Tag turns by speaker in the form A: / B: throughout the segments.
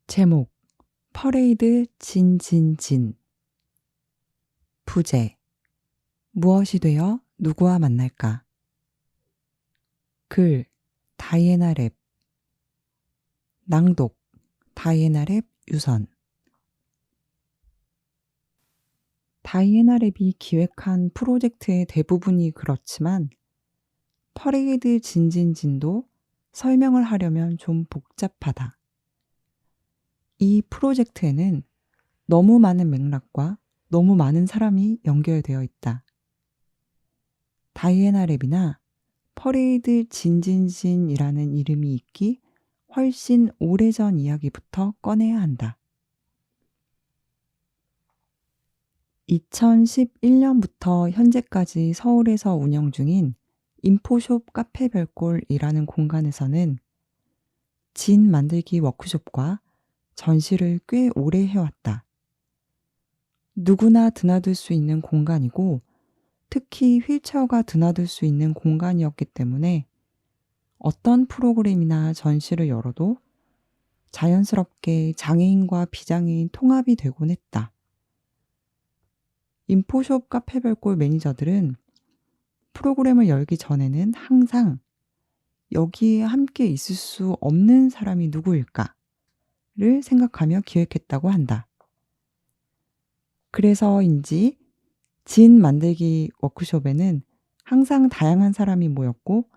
A: 제목 퍼레이드 진진진. 부제 무엇이 되어 누구와 만날까. 글 다이애나 랩. 낭독 다이애나 랩 유선. 다이애나 랩이 기획한 프로젝트의 대부분이 그렇지만 퍼레이드 진진진도 설명을 하려면 좀 복잡하다. 이 프로젝트에는 너무 많은 맥락과 너무 많은 사람이 연결되어 있다. 다이애나 랩이나 퍼레이드 진진진이라는 이름이 있기 훨씬 오래전 이야기부터 꺼내야 한다. 2011년부터 현재까지 서울에서 운영 중인 인포숍 카페 별골이라는 공간에서는 진 만들기 워크숍과 전시를 꽤 오래 해왔다. 누구나 드나들 수 있는 공간이고 특히 휠체어가 드나들 수 있는 공간이었기 때문에 어떤 프로그램이나 전시를 열어도 자연스럽게 장애인과 비장애인 통합이 되곤 했다. 인포숍 카페 별골 매니저들은 프로그램을 열기 전에는 항상 여기에 함께 있을 수 없는 사람이 누구일까를 생각하며 기획했다고 한다. 그래서인지 진 만들기 워크숍에는 항상 다양한 사람이 모였고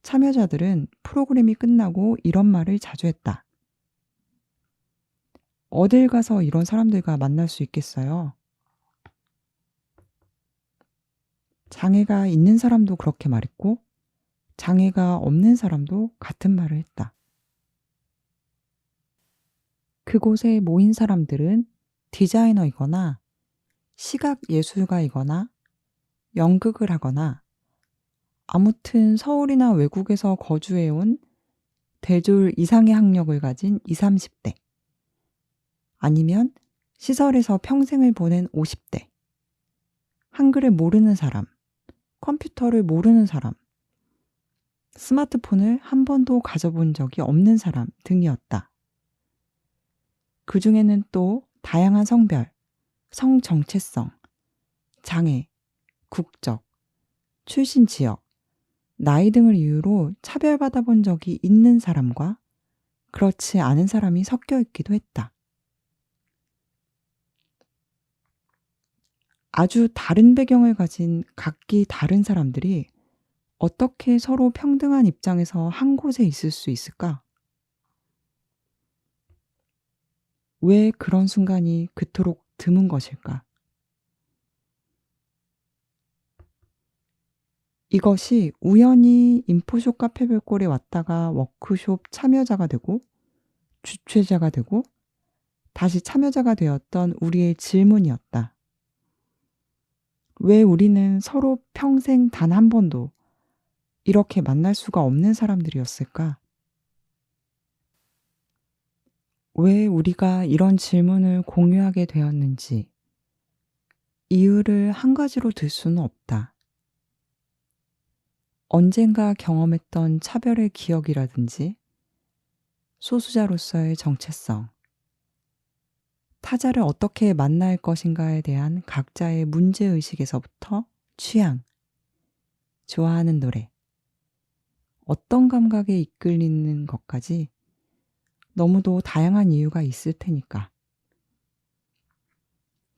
A: 참여자들은 프로그램이 끝나고 이런 말을 자주 했다. 어딜 가서 이런 사람들과 만날 수 있겠어요? 장애가 있는 사람도 그렇게 말했고 장애가 없는 사람도 같은 말을 했다. 그곳에 모인 사람들은 디자이너이거나 시각 예술가이거나 연극을 하거나 아무튼 서울이나 외국에서 거주해온 대졸 이상의 학력을 가진 20, 30대 아니면 시설에서 평생을 보낸 50대, 한글을 모르는 사람, 컴퓨터를 모르는 사람, 스마트폰을 한 번도 가져본 적이 없는 사람 등이었다. 그 중에는 또 다양한 성별, 성정체성, 장애, 국적, 출신 지역, 나이 등을 이유로 차별받아 본 적이 있는 사람과 그렇지 않은 사람이 섞여 있기도 했다. 아주 다른 배경을 가진 각기 다른 사람들이 어떻게 서로 평등한 입장에서 한 곳에 있을 수 있을까? 왜 그런 순간이 그토록 드문 것일까? 이것이 우연히 인포숍 카페 별꼴에 왔다가 워크숍 참여자가 되고 주최자가 되고 다시 참여자가 되었던 우리의 질문이었다. 왜 우리는 서로 평생 단 한 번도 이렇게 만날 수가 없는 사람들이었을까? 왜 우리가 이런 질문을 공유하게 되었는지 이유를 한 가지로 들 수는 없다. 언젠가 경험했던 차별의 기억이라든지 소수자로서의 정체성, 타자를 어떻게 만날 것인가에 대한 각자의 문제의식에서부터 취향, 좋아하는 노래, 어떤 감각에 이끌리는 것까지 너무도 다양한 이유가 있을 테니까.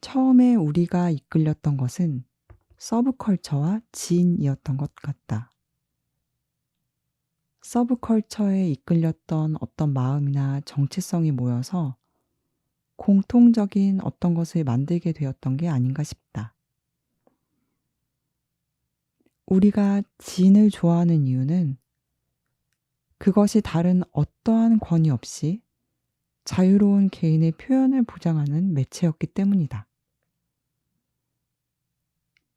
A: 처음에 우리가 이끌렸던 것은 서브컬처와 지인이었던 것 같다. 서브컬처에 이끌렸던 어떤 마음이나 정체성이 모여서 공통적인 어떤 것을 만들게 되었던 게 아닌가 싶다. 우리가 지인을 좋아하는 이유는 그것이 다른 어떠한 권위 없이 자유로운 개인의 표현을 보장하는 매체였기 때문이다.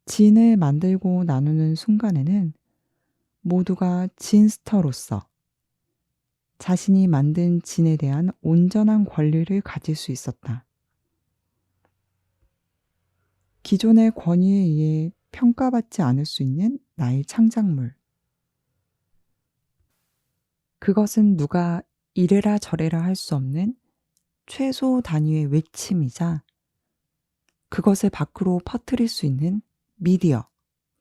A: 진을 만들고 나누는 순간에는 모두가 진스터로서 자신이 만든 진에 대한 온전한 권리를 가질 수 있었다. 기존의 권위에 의해 평가받지 않을 수 있는 나의 창작물. 그것은 누가 이래라 저래라 할 수 없는 최소 단위의 외침이자 그것을 밖으로 퍼뜨릴 수 있는 미디어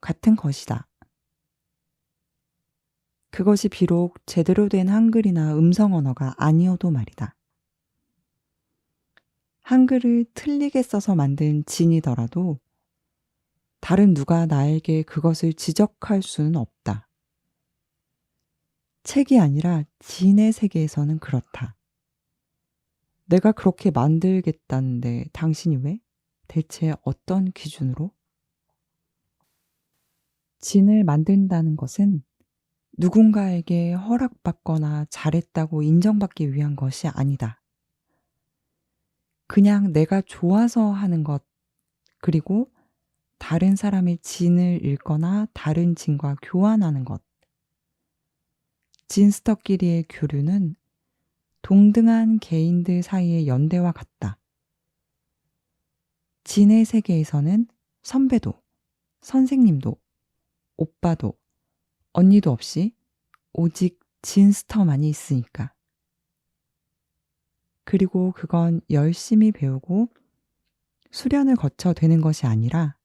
A: 같은 것이다. 그것이 비록 제대로 된 한글이나 음성 언어가 아니어도 말이다. 한글을 틀리게 써서 만든 진이더라도 다른 누가 나에게 그것을 지적할 수는 없다. 책이 아니라 진의 세계에서는 그렇다. 내가 그렇게 만들겠다는데 당신이 왜? 대체 어떤 기준으로? 진을 만든다는 것은 누군가에게 허락받거나 잘했다고 인정받기 위한 것이 아니다. 그냥 내가 좋아서 하는 것, 그리고 다른 사람의 진을 읽거나 다른 진과 교환하는 것. 진스터끼리의 교류는 동등한 개인들 사이의 연대와 같다. 진의 세계에서는 선배도, 선생님도, 오빠도, 언니도 없이 오직 진스터만이 있으니까. 그리고 그건 열심히 배우고 수련을 거쳐 되는 것이 아니라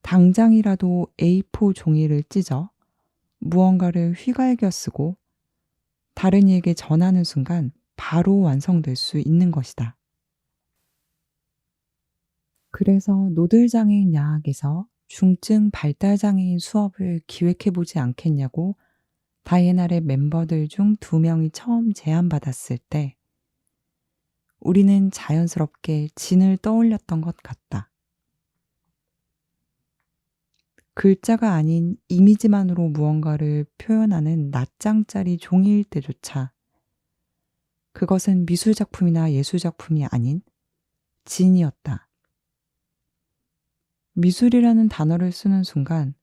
A: 당장이라도 A4 종이를 찢어 무언가를 휘갈겨 쓰고 다른 이에게 전하는 순간 바로 완성될 수 있는 것이다. 그래서 노들장애인 야학에서 중증 발달장애인 수업을 기획해보지 않겠냐고 다이애나의 멤버들 중 2명이 처음 제안받았을 때 우리는 자연스럽게 진을 떠올렸던 것 같다. 글자가 아닌 이미지만으로 무언가를 표현하는 낱장짜리 종이일 때조차 그것은 미술작품이나 예술작품이 아닌 진이었다. 미술이라는 단어를 쓰는 순간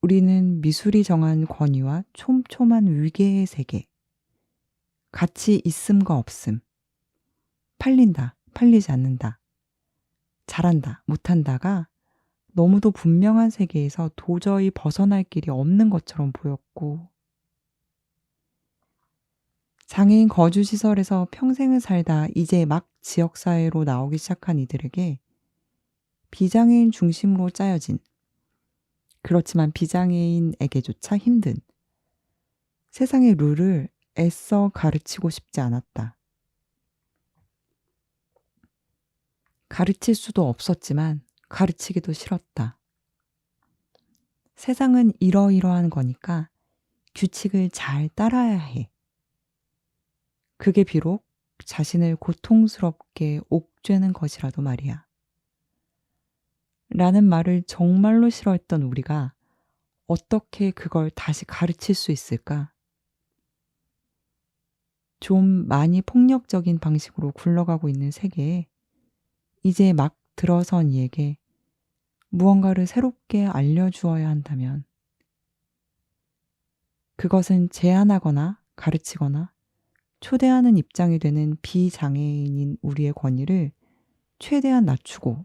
A: 우리는 미술이 정한 권위와 촘촘한 위계의 세계, 가치 있음과 없음, 팔린다, 팔리지 않는다, 잘한다, 못한다가 너무도 분명한 세계에서 도저히 벗어날 길이 없는 것처럼 보였고, 장애인 거주시설에서 평생을 살다 이제 막 지역사회로 나오기 시작한 이들에게 비장애인 중심으로 짜여진, 그렇지만 비장애인에게조차 힘든 세상의 룰을 애써 가르치고 싶지 않았다. 가르칠 수도 없었지만 가르치기도 싫었다. 세상은 이러이러한 거니까 규칙을 잘 따라야 해. 그게 비록 자신을 고통스럽게 옥죄는 것이라도 말이야. 라는 말을 정말로 싫어했던 우리가 어떻게 그걸 다시 가르칠 수 있을까? 좀 많이 폭력적인 방식으로 굴러가고 있는 세계에 이제 막 들어선 이에게 무언가를 새롭게 알려주어야 한다면 그것은 제안하거나 가르치거나 초대하는 입장이 되는 비장애인인 우리의 권위를 최대한 낮추고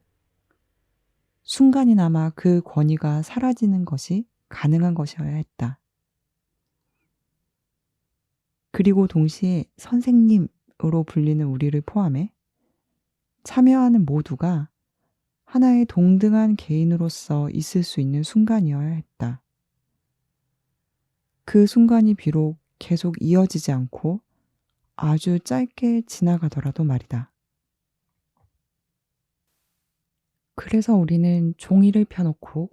A: 순간이나마 그 권위가 사라지는 것이 가능한 것이어야 했다. 그리고 동시에 선생님으로 불리는 우리를 포함해 참여하는 모두가 하나의 동등한 개인으로서 있을 수 있는 순간이어야 했다. 그 순간이 비록 계속 이어지지 않고 아주 짧게 지나가더라도 말이다. 그래서 우리는 종이를 펴놓고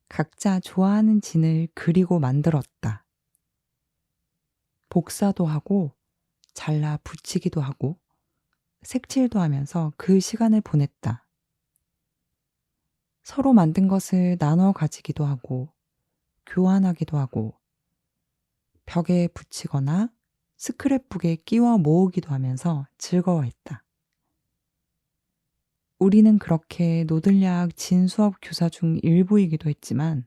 A: 각자 좋아하는 진을 그리고 만들었다. 복사도 하고 잘라 붙이기도 하고 색칠도 하면서 그 시간을 보냈다. 서로 만든 것을 나눠 가지기도 하고 교환하기도 하고 벽에 붙이거나 스크랩북에 끼워 모으기도 하면서 즐거워했다. 우리는 그렇게 노들야학 진 수업 교사 중 일부이기도 했지만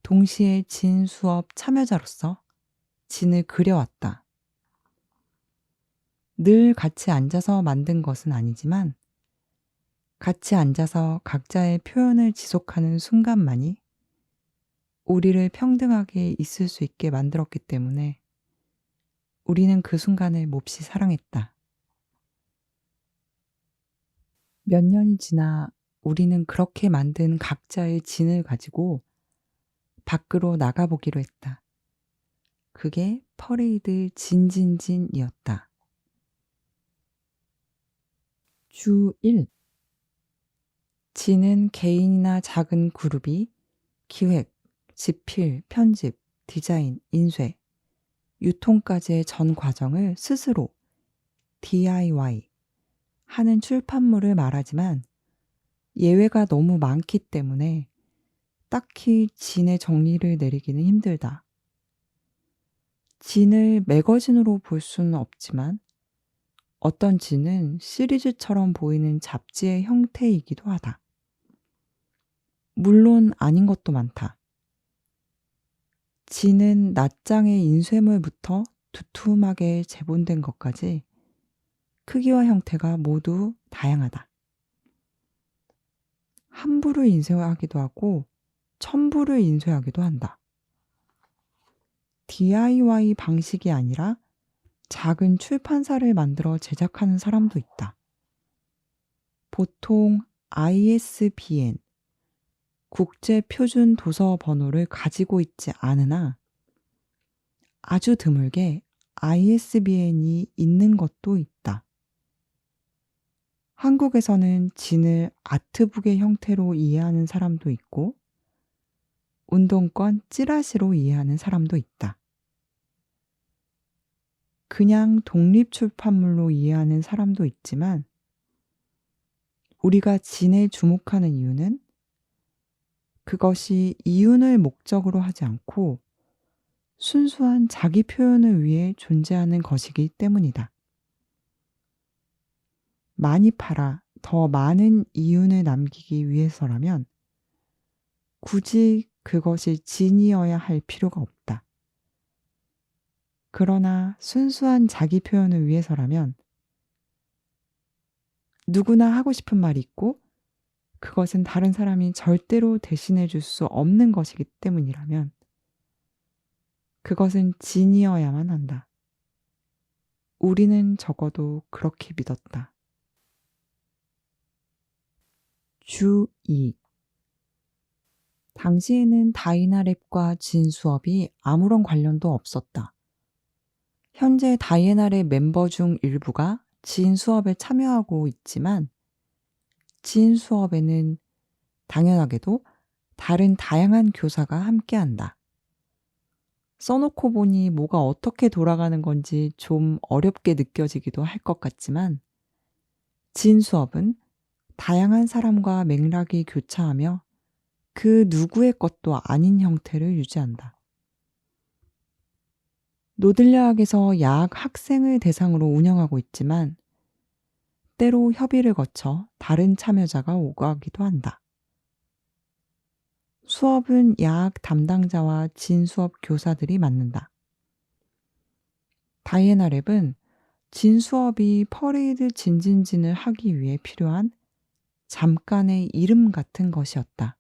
A: 동시에 진 수업 참여자로서 진을 그려왔다. 늘 같이 앉아서 만든 것은 아니지만 같이 앉아서 각자의 표현을 지속하는 순간만이 우리를 평등하게 있을 수 있게 만들었기 때문에 우리는 그 순간을 몹시 사랑했다. 몇 년이 지나 우리는 그렇게 만든 각자의 진을 가지고 밖으로 나가보기로 했다. 그게 퍼레이드 진진진이었다. 주 1. 진은 개인이나 작은 그룹이 기획, 집필, 편집, 디자인, 인쇄, 유통까지의 전 과정을 스스로 DIY 하는 출판물을 말하지만 예외가 너무 많기 때문에 딱히 진의 정리를 내리기는 힘들다. 진을 매거진으로 볼 수는 없지만 어떤 진은 시리즈처럼 보이는 잡지의 형태이기도 하다. 물론 아닌 것도 많다. 진은 낱장의 인쇄물부터 두툼하게 재본된 것까지 크기와 형태가 모두 다양하다. 한 부를 인쇄하기도 하고 1000부를 인쇄하기도 한다. DIY 방식이 아니라 작은 출판사를 만들어 제작하는 사람도 있다. 보통 ISBN, 국제표준 도서 번호를 가지고 있지 않으나 아주 드물게 ISBN이 있는 것도 있다. 한국에서는 진을 아트북의 형태로 이해하는 사람도 있고 운동권 찌라시로 이해하는 사람도 있다. 그냥 독립출판물로 이해하는 사람도 있지만 우리가 진에 주목하는 이유는 그것이 이윤을 목적으로 하지 않고 순수한 자기 표현을 위해 존재하는 것이기 때문이다. 많이 팔아 더 많은 이윤을 남기기 위해서라면 굳이 그것이 진이어야 할 필요가 없다. 그러나 순수한 자기 표현을 위해서라면 누구나 하고 싶은 말이 있고 그것은 다른 사람이 절대로 대신해 줄 수 없는 것이기 때문이라면 그것은 진이어야만 한다. 우리는 적어도 그렇게 믿었다. 주 2. 당시에는 다이나랩과 진 수업이 아무런 관련도 없었다. 현재 다이애나랩 멤버 중 일부가 진 수업에 참여하고 있지만 진 수업에는 당연하게도 다른 다양한 교사가 함께한다. 써놓고 보니 뭐가 어떻게 돌아가는 건지 좀 어렵게 느껴지기도 할 것 같지만 진 수업은 다양한 사람과 맥락이 교차하며 그 누구의 것도 아닌 형태를 유지한다. 노들야학에서 야학 학생을 대상으로 운영하고 있지만 때로 협의를 거쳐 다른 참여자가 오가기도 한다. 수업은 야학 담당자와 진 수업 교사들이 맡는다. 다이애나랩은 진 수업이 퍼레이드 진진진을 하기 위해 필요한 잠깐의 이름 같은 것이었다.